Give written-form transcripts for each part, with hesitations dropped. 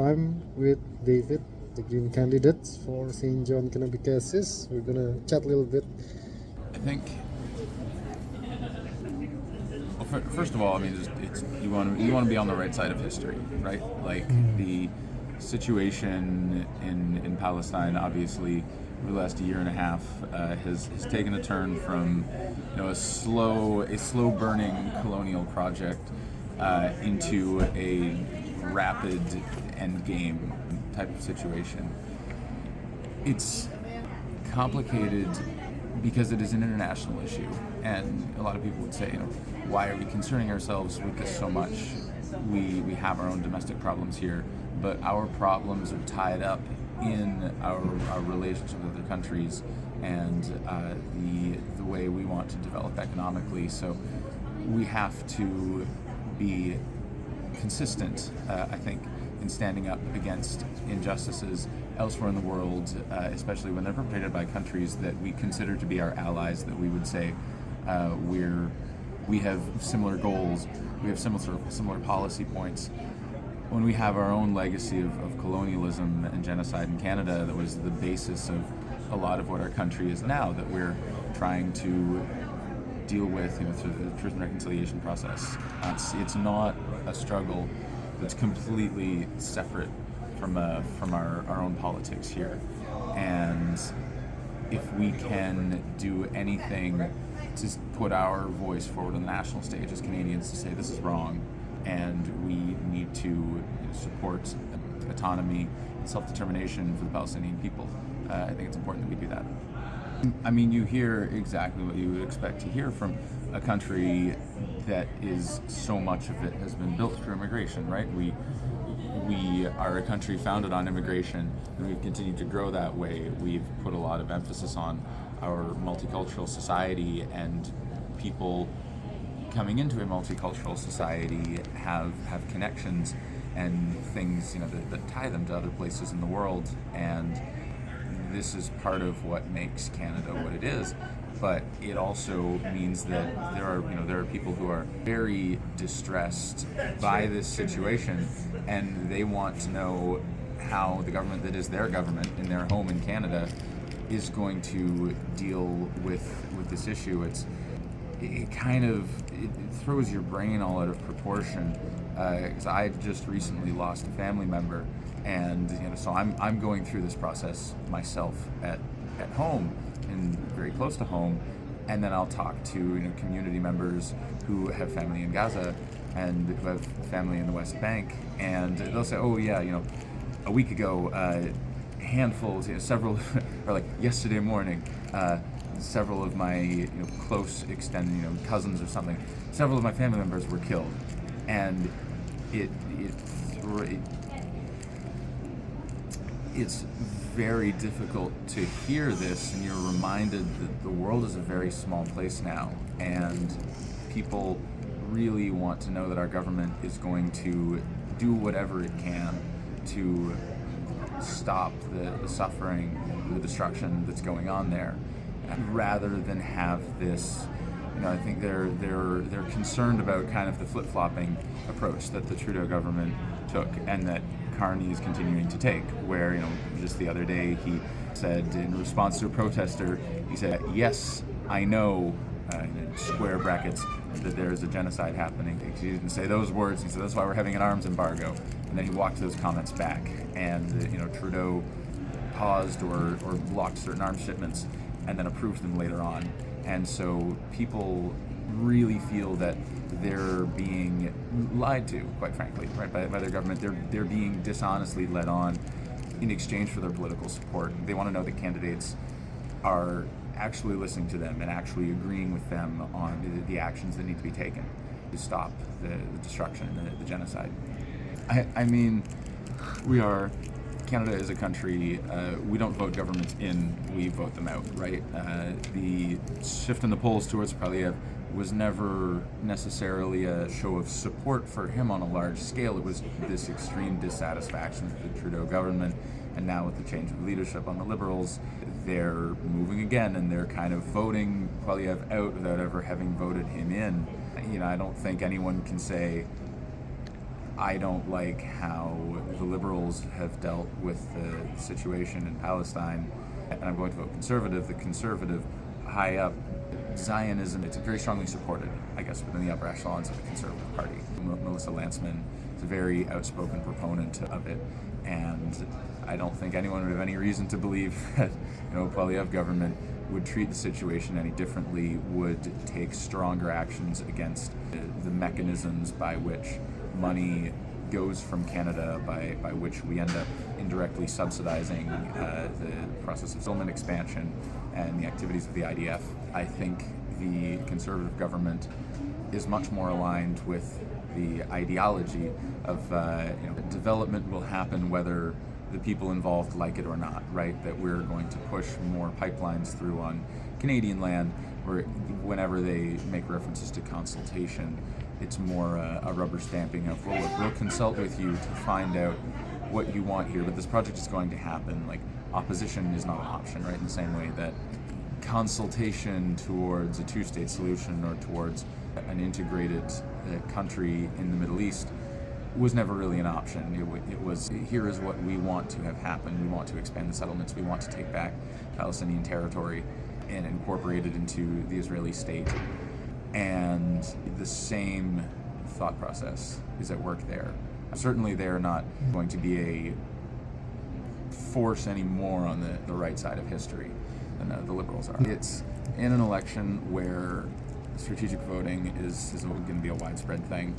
I'm with David, the Green candidate for St. John Kennebecasis. We're gonna chat a little bit. I think, well, first of all, I mean, it's you want to be on the right side of history, right? Like the situation in Palestine, obviously, over the last year and a half, has taken a turn from a slow burning colonial project into a rapid end game type of situation. It's complicated because it is an international issue, and a lot of people would say, why are we concerning ourselves with this so much? We have our own domestic problems here, but our problems are tied up in our relationship with other countries and the way we want to develop economically. So we have to be consistent, I think, in standing up against injustices elsewhere in the world, especially when they're perpetrated by countries that we consider to be our allies, that we would say we have similar goals, we have similar policy points. When we have our own legacy of colonialism and genocide in Canada, that was the basis of a lot of what our country is now, that we're trying to deal with through the truth and reconciliation process. It's not a struggle that's completely separate from our own politics here. And if we can do anything to put our voice forward on the national stage as Canadians to say this is wrong and we need to support autonomy and self-determination for the Palestinian people, I think it's important that we do that. I mean, you hear exactly what you would expect to hear from a country that is, so much of it has been built through immigration, right? We are a country founded on immigration, and we've continued to grow that way. We've put a lot of emphasis on our multicultural society, and people coming into a multicultural society have connections and things that tie them to other places in the world, and this is part of what makes Canada what it is. But it also means that there are people who are very distressed by this situation, and they want to know how the government that is their government in their home in Canada is going to deal with this issue. It throws your brain all out of proportion. Because I just recently lost a family member, and so I'm going through this process myself at home and very close to home, and then I'll talk to community members who have family in Gaza and who have family in the West Bank, and they'll say, oh yeah, a week ago, handfuls, several, or like yesterday morning, several of my close extended cousins or something, several of my family members were killed, and it's very difficult to hear this, and you're reminded that the world is a very small place now, and people really want to know that our government is going to do whatever it can to stop the suffering, the destruction that's going on there, rather than have this. I think they're concerned about kind of the flip-flopping approach that the Trudeau government took and that Carney is continuing to take, where just the other day he said in response to a protester, he said, yes, I know, in square brackets, that there is a genocide happening. He didn't say those words. He said that's why we're having an arms embargo, and then he walked those comments back, and Trudeau paused or blocked certain arms shipments and then approved them later on. And so people really feel that they're being lied to, quite frankly, right, by their government. They're being dishonestly led on in exchange for their political support. They want to know that candidates are actually listening to them and actually agreeing with them on the actions that need to be taken to stop the destruction and the genocide. I mean, Canada is a country, we don't vote governments in, we vote them out, right? The shift in the polls towards Poilievre was never necessarily a show of support for him on a large scale. It was this extreme dissatisfaction with the Trudeau government, and now with the change of leadership on the Liberals, they're moving again, and they're kind of voting Poilievre out without ever having voted him in. I don't think anyone can say, I don't like how the Liberals have dealt with the situation in Palestine, and I'm going to vote Conservative. The Conservative, high up, Zionism, it's very strongly supported, I guess, within the upper echelons of the Conservative Party. Melissa Lantsman is a very outspoken proponent of it, and I don't think anyone would have any reason to believe that Poilievre government would treat the situation any differently, would take stronger actions against the mechanisms by which money goes from Canada, by which we end up indirectly subsidizing the process of settlement expansion and the activities of the IDF. I think the Conservative government is much more aligned with the ideology of development will happen whether the people involved like it or not, right? That we're going to push more pipelines through on Canadian land, where whenever they make references to consultation, it's more a rubber stamping of, well, look, we'll consult with you to find out what you want here, but this project is going to happen. Like, opposition is not an option, right? In the same way that consultation towards a two-state solution or towards an integrated country in the Middle East was never really an option. It was, here is what we want to have happen. We want to expand the settlements. We want to take back Palestinian territory and incorporate it into the Israeli state. And the same thought process is at work there. Certainly they're not going to be a force anymore on the right side of history than the Liberals are. It's in an election where strategic voting is going to be a widespread thing.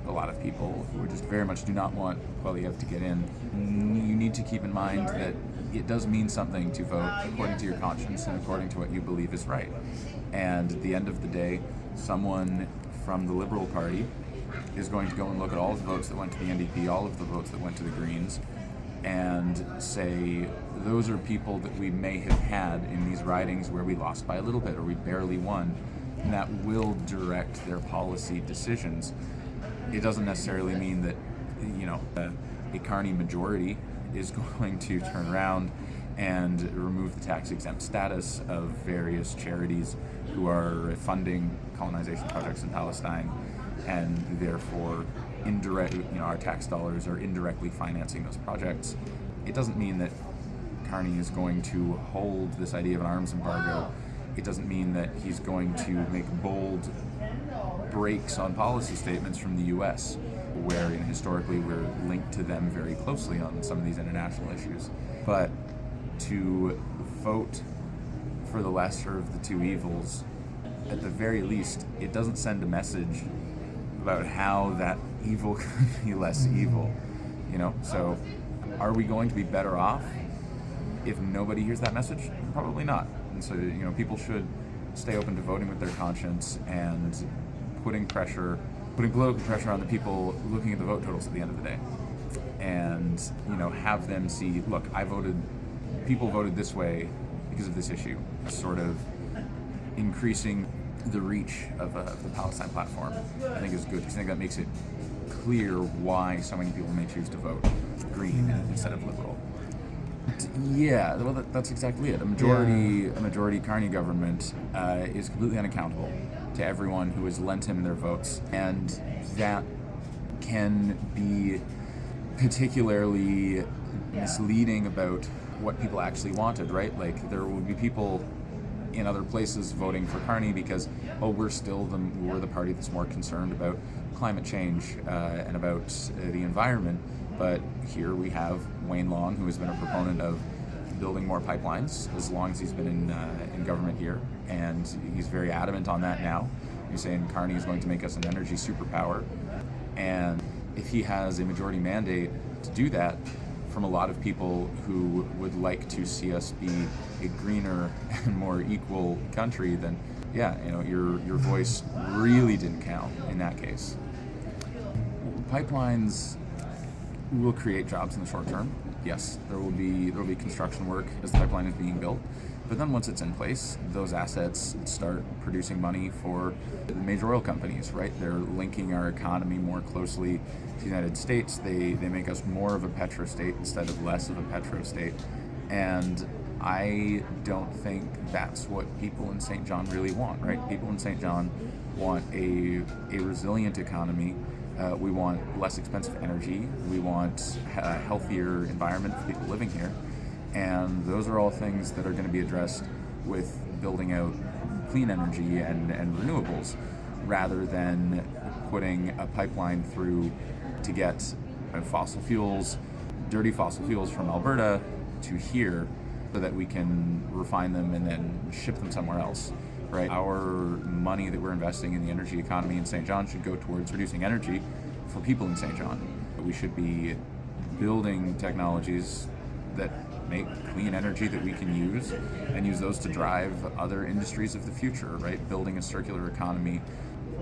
A lot of people who just very much do not want Poilievre to get in. You need to keep in mind that it does mean something to vote according to your conscience and according to what you believe is right. And at the end of the day, someone from the Liberal Party is going to go and look at all of the votes that went to the NDP, all of the votes that went to the Greens, and say, those are people that we may have had in these ridings where we lost by a little bit or we barely won, and that will direct their policy decisions. It doesn't necessarily mean that, a Carney majority is going to turn around and remove the tax-exempt status of various charities who are funding colonization projects in Palestine, and therefore our tax dollars are indirectly financing those projects. It doesn't mean that Carney is going to hold this idea of an arms embargo. It doesn't mean that he's going to make bold breaks on policy statements from the U.S., where historically we're linked to them very closely on some of these international issues. But to vote for the lesser of the two evils, at the very least, it doesn't send a message about how that evil could be less evil. So are we going to be better off if nobody hears that message? Probably not. And so, people should stay open to voting with their conscience and putting political pressure on the people looking at the vote totals at the end of the day. And, have them see, look, people voted this way because of this issue. Sort of increasing the reach of the Palestine platform, I think is good, because I think that makes it clear why so many people may choose to vote Green instead of Liberal. Yeah, well, that's exactly it. A majority Carney government is completely unaccountable to everyone who has lent him their votes, and that can be particularly misleading about what people actually wanted, right? Like, there would be people in other places voting for Carney because, we're the party that's more concerned about climate change and about the environment. But here we have Wayne Long, who has been a proponent of building more pipelines as long as he's been in government here, and he's very adamant on that now. He's saying Carney is going to make us an energy superpower, and if he has a majority mandate to do that, from a lot of people who would like to see us be a greener and more equal country, then your voice really didn't count in that case. Pipelines will create jobs in the short term. Yes, there will be construction work as the pipeline is being built, but then once it's in place, those assets start producing money for the major oil companies, right? They're linking our economy more closely to the United States. They make us more of a petrostate instead of less of a petrostate, and I don't think that's what people in St. John really want, right? People in St. John want a resilient economy We want less expensive energy. We want a healthier environment for people living here. And those are all things that are going to be addressed with building out clean energy and renewables, rather than putting a pipeline through to get fossil fuels, dirty fossil fuels from Alberta to here, so that we can refine them and then ship them somewhere else. Right? Our money that we're investing in the energy economy in St. John should go towards reducing energy for people in St. John. We should be building technologies that make clean energy that we can use and use those to drive other industries of the future, right? Building a circular economy,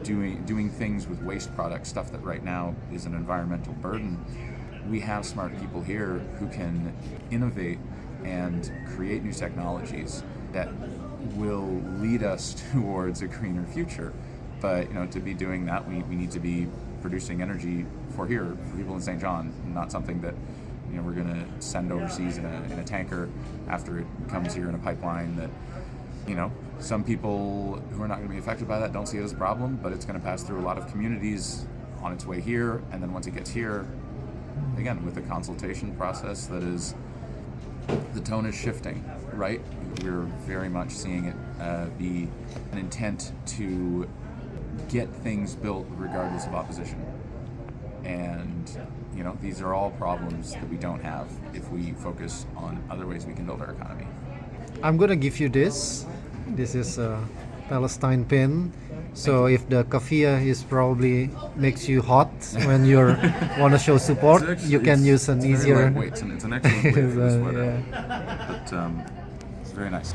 doing things with waste products, stuff that right now is an environmental burden. We have smart people here who can innovate and create new technologies that will lead us towards a greener future. But to be doing that, we need to be producing energy for here, for people in St. John, not something that we're going to send overseas in a tanker after it comes here in a pipeline that some people who are not going to be affected by that don't see it as a problem, but it's going to pass through a lot of communities on its way here, and then once it gets here, again, with a consultation process that is, the tone is shifting, right? We're very much seeing it be an intent to get things built regardless of opposition. And these are all problems that we don't have if we focus on other ways we can build our economy. I'm gonna give you this. This is a Palestine pin. So if the kafia is probably makes you hot when you want to show support, you can use an easier. It's an excellent weight for the sweater. Yeah. But it's very nice.